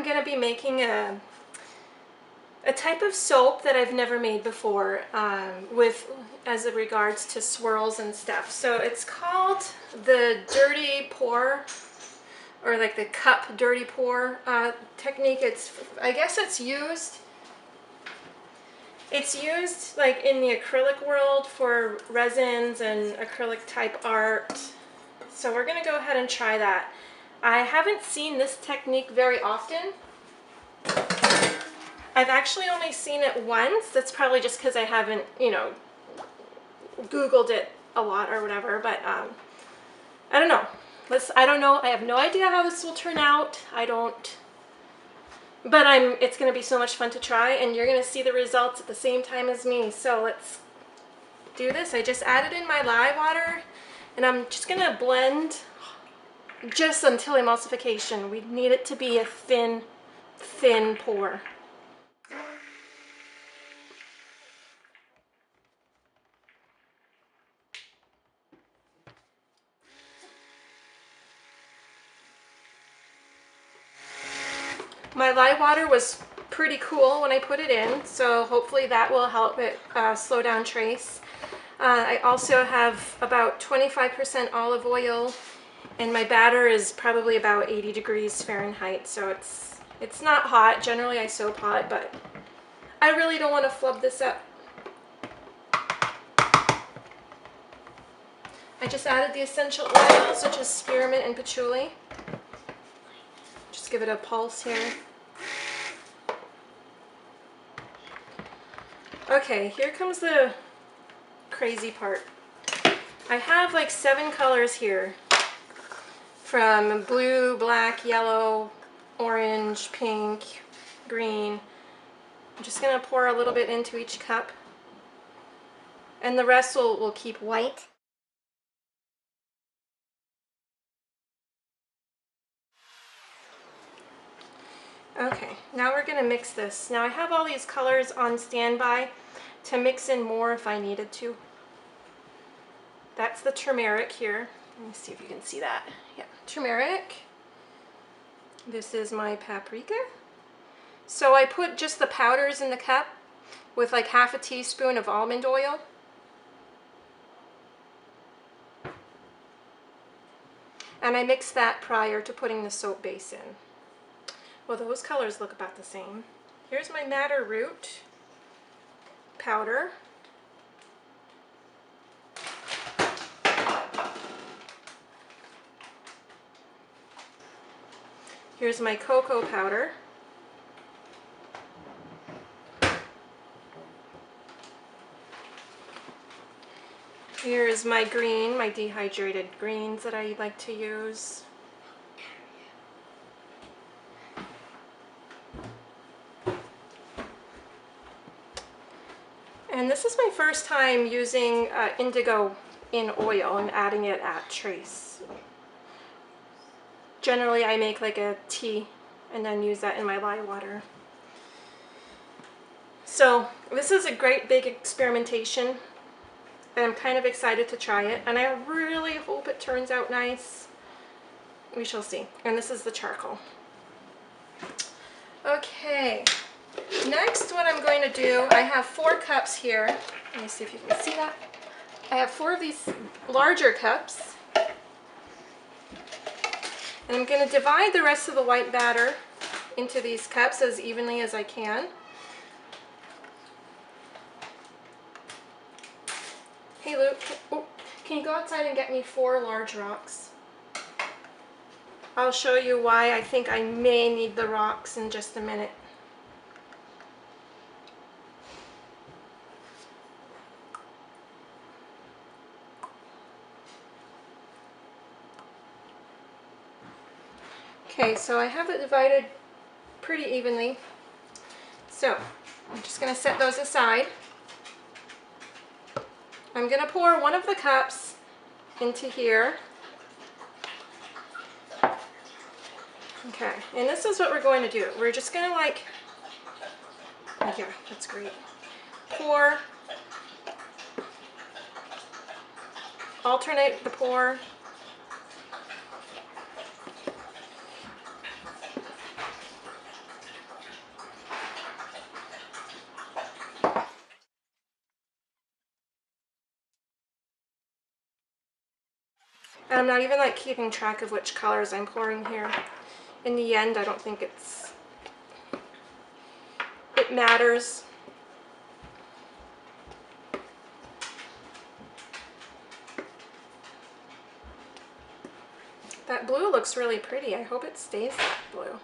going to be making a type of soap that I've never made before as it regards to swirls and stuff. So it's called the dirty pour, or like the cup dirty pour technique. I guess it's used like in the acrylic world for resins and acrylic type art. So we're going to go ahead and try that. I haven't seen this technique very often. I've actually only seen it once. That's probably just because I haven't, you know, Googled it a lot or whatever, but I don't know. I don't know. I have no idea how this will turn out. But it's going to be so much fun to try, and you're going to see the results at the same time as me. So let's do this. I just added in my lye water, and I'm just going to blend just until emulsification. We need it to be a thin pour. My lye water was pretty cool when I put it in, so hopefully that will help it slow down trace. I also have about 25% olive oil, and my batter is probably about 80 degrees Fahrenheit, so it's not hot. Generally I soap hot, but I really don't want to flub this up. I just added the essential oils, such as spearmint and patchouli. Just give it a pulse here. Okay, here comes the crazy part. I have like 7 colors here, from blue, black, yellow, orange, pink, green. I'm just going to pour a little bit into each cup, and the rest will keep white. Okay, now we're going to mix this. Now I have all these colors on standby to mix in more if I needed to. That's the turmeric here. Let me see if you can see that. Yeah, turmeric. This is my paprika. So I put just the powders in the cup with like half a teaspoon of almond oil. And I mixed that prior to putting the soap base in. Well, those colors look about the same. Here's my madder root powder. Here's my cocoa powder. Here's my green, my dehydrated greens that I like to use. And this is my first time using indigo in oil and adding it at trace. Generally I make like a tea and then use that in my lye water. So this is a great big experimentation, and I'm kind of excited to try it, and I really hope it turns out nice. We shall see. And this is the charcoal. Okay, next what I'm going to do, I have 4 cups here. Let me see if you can see that. I have 4 of these larger cups. And I'm going to divide the rest of the white batter into these cups as evenly as I can. Hey Luke, can you go outside and get me 4 large rocks? I'll show you why I think I may need the rocks in just a minute. Okay, so I have it divided pretty evenly. So I'm just going to set those aside. I'm going to pour one of the cups into here. Okay, and this is what we're going to do. We're just going to like, oh yeah, that's great. Pour, alternate the pour. And I'm not even like keeping track of which colors I'm pouring here. In the end, I don't think it matters. That blue looks really pretty. I hope it stays that blue.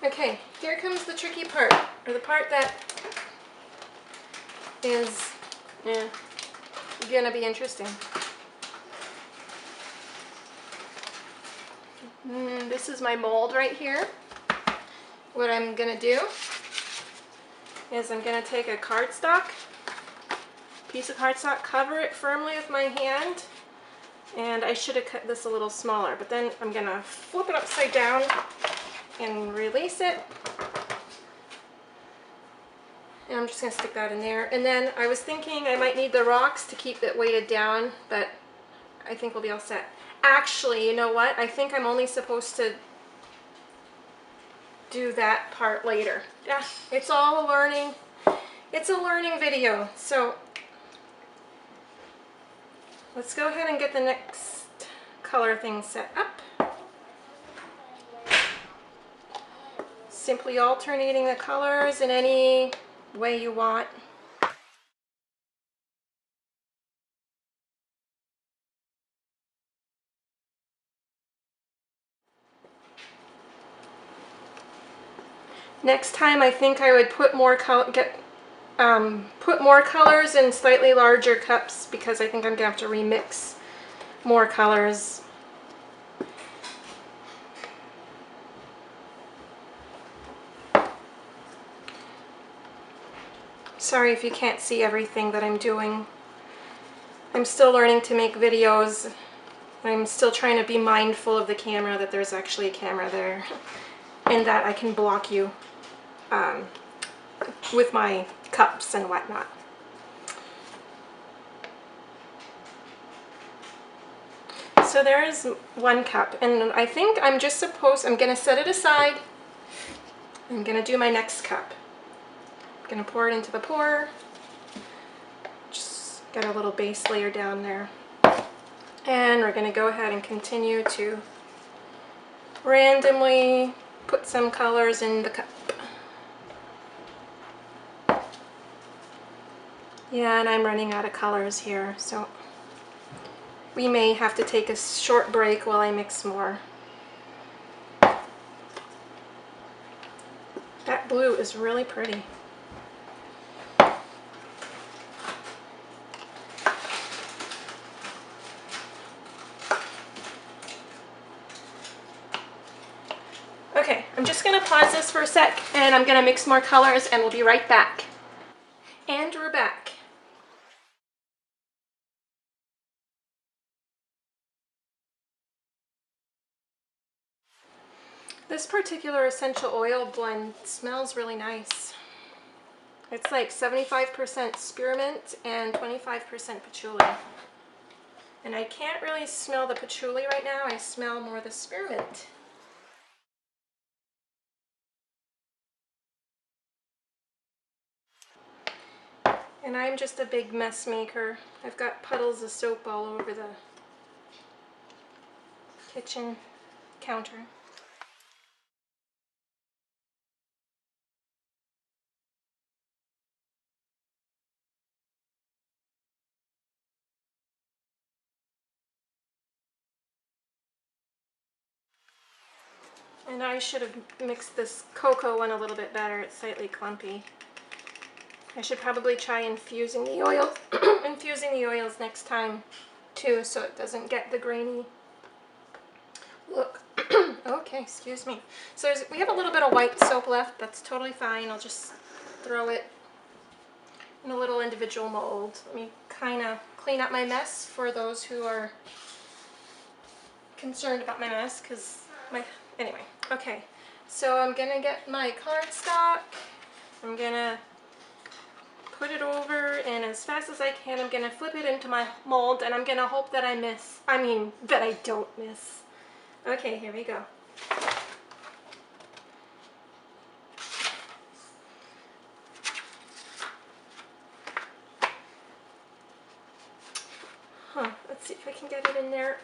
Okay, here comes the tricky part, or the part that is gonna be interesting. This is my mold right here. What I'm gonna do is I'm gonna take a cardstock, piece of cardstock, cover it firmly with my hand, and I should have cut this a little smaller, but then I'm gonna flip it upside down and release it. And I'm just gonna stick that in there. And then I was thinking I might need the rocks to keep it weighted down, but I think we'll be all set. Actually, you know what? I think I'm only supposed to do that part later. Yeah, it's all a learning. It's a learning video. So let's go ahead and get the next color thing set up. Simply alternating the colors in any way you want. Next time I think I would put more put more colors in slightly larger cups, because I think I'm gonna have to remix more colors. Sorry if you can't see everything that I'm doing. I'm still learning to make videos. I'm still trying to be mindful of the camera, that there's actually a camera there, and that I can block you with my cups and whatnot. So there is one cup, and I think I'm gonna set it aside. I'm gonna do my next cup. I'm gonna pour it into the pourer. Just get a little base layer down there. And we're gonna go ahead and continue to randomly put some colors in the cup. Yeah, and I'm running out of colors here, so we may have to take a short break while I mix more. That blue is really pretty. Okay, I'm just gonna pause this for a sec, and I'm gonna mix more colors, and we'll be right back. And we're back. This particular essential oil blend smells really nice. It's like 75% spearmint and 25% patchouli. And I can't really smell the patchouli right now. I smell more the spearmint. And I'm just a big mess maker. I've got puddles of soap all over the kitchen counter. And I should have mixed this cocoa one a little bit better. It's slightly clumpy. I should probably try infusing the oils, infusing the oils next time too, so it doesn't get the grainy look. Okay, excuse me. So we have a little bit of white soap left. That's totally fine. I'll just throw it in a little individual mold. Let me kind of clean up my mess for those who are concerned about my mess, because anyway. Okay, so I'm gonna get my cardstock. I'm gonna put it over, and as fast as I can, I'm gonna flip it into my mold, and I'm gonna hope that I don't miss. Okay, here we go. Let's see if I can get it in there.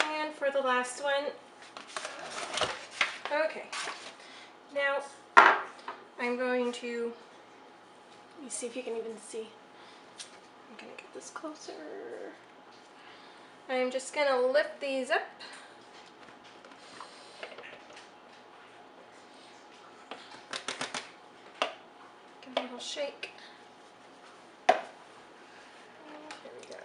And for the last one, okay, now I'm going to, let me see if you can even see. I'm gonna get this closer. I'm just gonna lift these up. Give them a little shake. And here we go.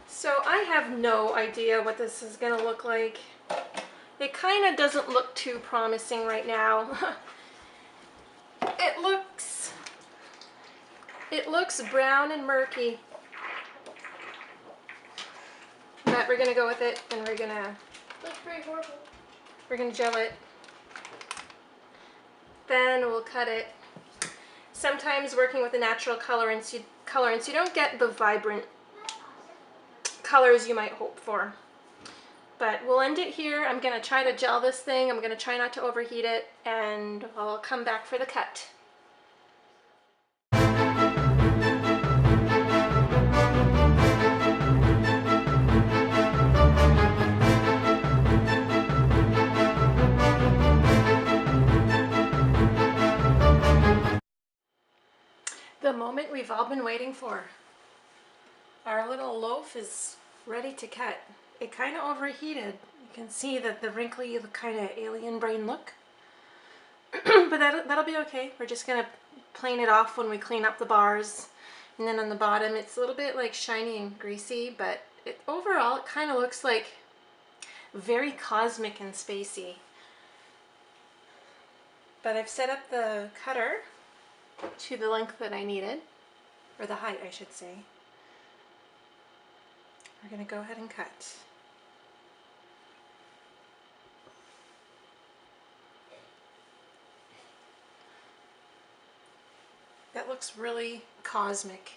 So I have no idea what this is gonna look like. It kind of doesn't look too promising right now. It looks brown and murky, but we're gonna go with it, and we're gonna. Looks pretty horrible. We're gonna gel it. Then we'll cut it. Sometimes working with a natural colorants, you don't get the vibrant colors you might hope for. But we'll end it here. I'm gonna try to gel this thing. I'm gonna try not to overheat it, and I'll come back for the cut. The moment we've all been waiting for. Our little loaf is ready to cut. It kind of overheated. You can see that the wrinkly kind of alien brain look. But that'll be okay. We're just gonna plane it off when we clean up the bars. And then on the bottom it's a little bit like shiny and greasy, but overall it kind of looks like very cosmic and spacey. But I've set up the cutter to the length that I needed, or the height I should say. We're going to go ahead and cut. That looks really cosmic.